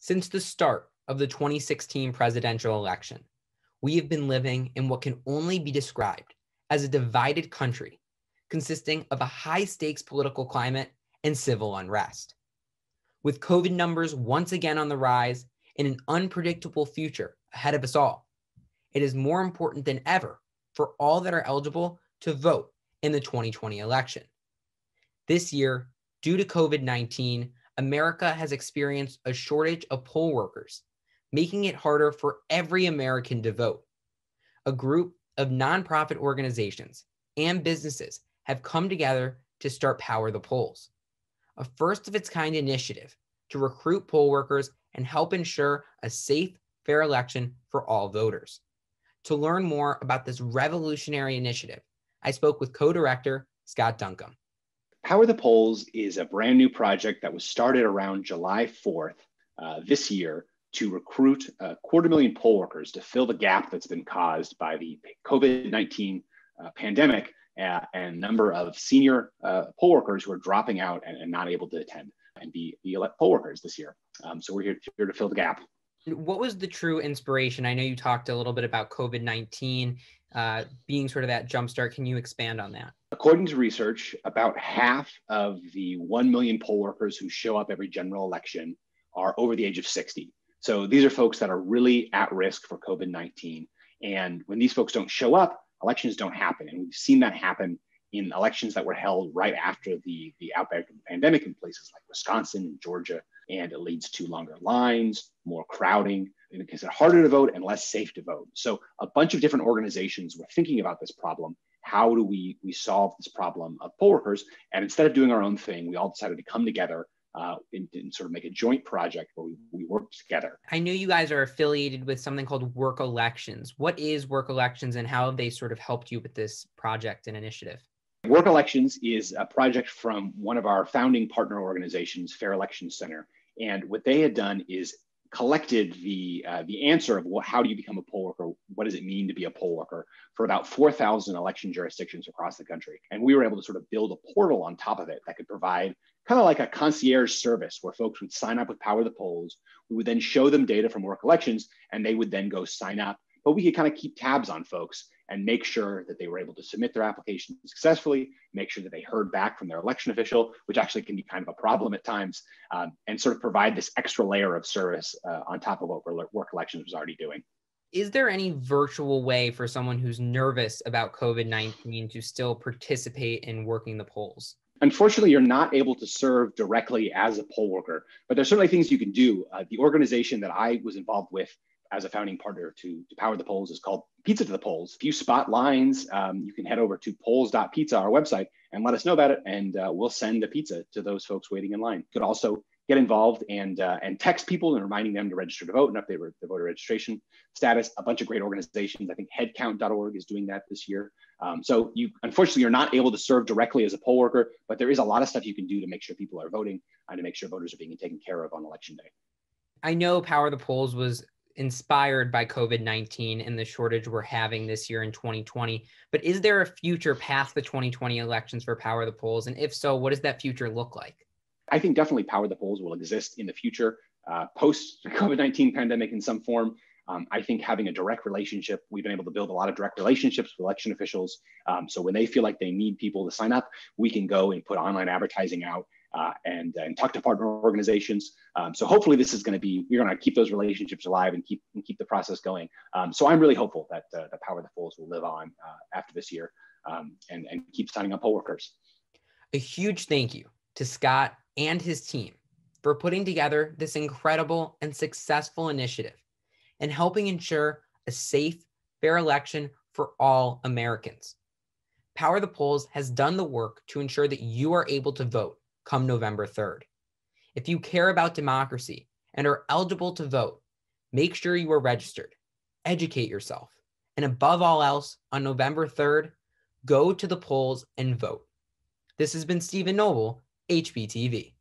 Since the start of the 2016 presidential election, we have been living in what can only be described as a divided country, consisting of a high-stakes political climate and civil unrest. With COVID numbers once again on the rise and an unpredictable future ahead of us all, it is more important than ever for all that are eligible to vote in the 2020 election. This year, due to COVID-19, America has experienced a shortage of poll workers, making it harder for every American to vote. A group of nonprofit organizations and businesses have come together to start Power the Polls, a first-of-its-kind initiative to recruit poll workers and help ensure a safe, fair election for all voters. To learn more about this revolutionary initiative, I spoke with co-director Scott Duncombe. Power the Polls is a brand new project that was started around July 4th this year to recruit 250,000 poll workers to fill the gap that's been caused by the COVID-19 pandemic and number of senior poll workers who are dropping out and not able to attend and be poll workers this year. So we're here to fill the gap. What was the true inspiration? I know you talked a little bit about COVID-19 being sort of that jumpstart. Can you expand on that? According to research, about half of the 1 million poll workers who show up every general election are over the age of 60. So these are folks that are really at risk for COVID-19. And when these folks don't show up, elections don't happen. And we've seen that happen in elections that were held right after the outbreak of the pandemic in places like Wisconsin and Georgia. And it leads to longer lines, more crowding, and it makes it harder to vote and less safe to vote. So a bunch of different organizations were thinking about this problem. How do we solve this problem of poll workers? And instead of doing our own thing, we all decided to come together and sort of make a joint project where we work together. I know you guys are affiliated with something called Work Elections. What is Work Elections and how have they sort of helped you with this project and initiative? Work Elections is a project from one of our founding partner organizations, Fair Elections Center. And what they had done is collected the answer of how do you become a poll worker? What does it mean to be a poll worker for about 4,000 election jurisdictions across the country. And we were able to sort of build a portal on top of it that could provide kind of like a concierge service where folks would sign up with Power the Polls. We would then show them data from Work Elections and they would then go sign up. But we could kind of keep tabs on folks and make sure that they were able to submit their application successfully, make sure that they heard back from their election official, which actually can be kind of a problem at times, and sort of provide this extra layer of service on top of what Work Elections was already doing. Is there any virtual way for someone who's nervous about COVID-19 to still participate in working the polls? Unfortunately, you're not able to serve directly as a poll worker, but there's certainly things you can do. The organization that I was involved with as a founding partner to Power the Polls is called Pizza to the Polls. If you spot lines, you can head over to polls.pizza, our website, and let us know about it, and we'll send a pizza to those folks waiting in line. You could also get involved and text people and reminding them to register to vote and update their voter registration status. A bunch of great organizations. I think headcount.org is doing that this year. So unfortunately, you're not able to serve directly as a poll worker, but there is a lot of stuff you can do to make sure people are voting and to make sure voters are being taken care of on election day. I know Power the Polls was inspired by COVID-19 and the shortage we're having this year in 2020, but is there a future past the 2020 elections for Power the Polls? And if so, what does that future look like? I think definitely Power the Polls will exist in the future, post-COVID-19 pandemic in some form. I think having a direct relationship, we've been able to build a lot of direct relationships with election officials. So when they feel like they need people to sign up, we can go and put online advertising out and talk to partner organizations. So hopefully this is going to be, we're going to keep those relationships alive and keep the process going. So I'm really hopeful that the Power the Polls will live on after this year and keep signing up poll workers. A huge thank you to Scott and his team for putting together this incredible and successful initiative and helping ensure a safe, fair election for all Americans. Power the Polls has done the work to ensure that you are able to vote come November 3rd. If you care about democracy and are eligible to vote, make sure you are registered, educate yourself, and above all else, on November 3rd, go to the polls and vote. This has been Stephen Noble, HBTV.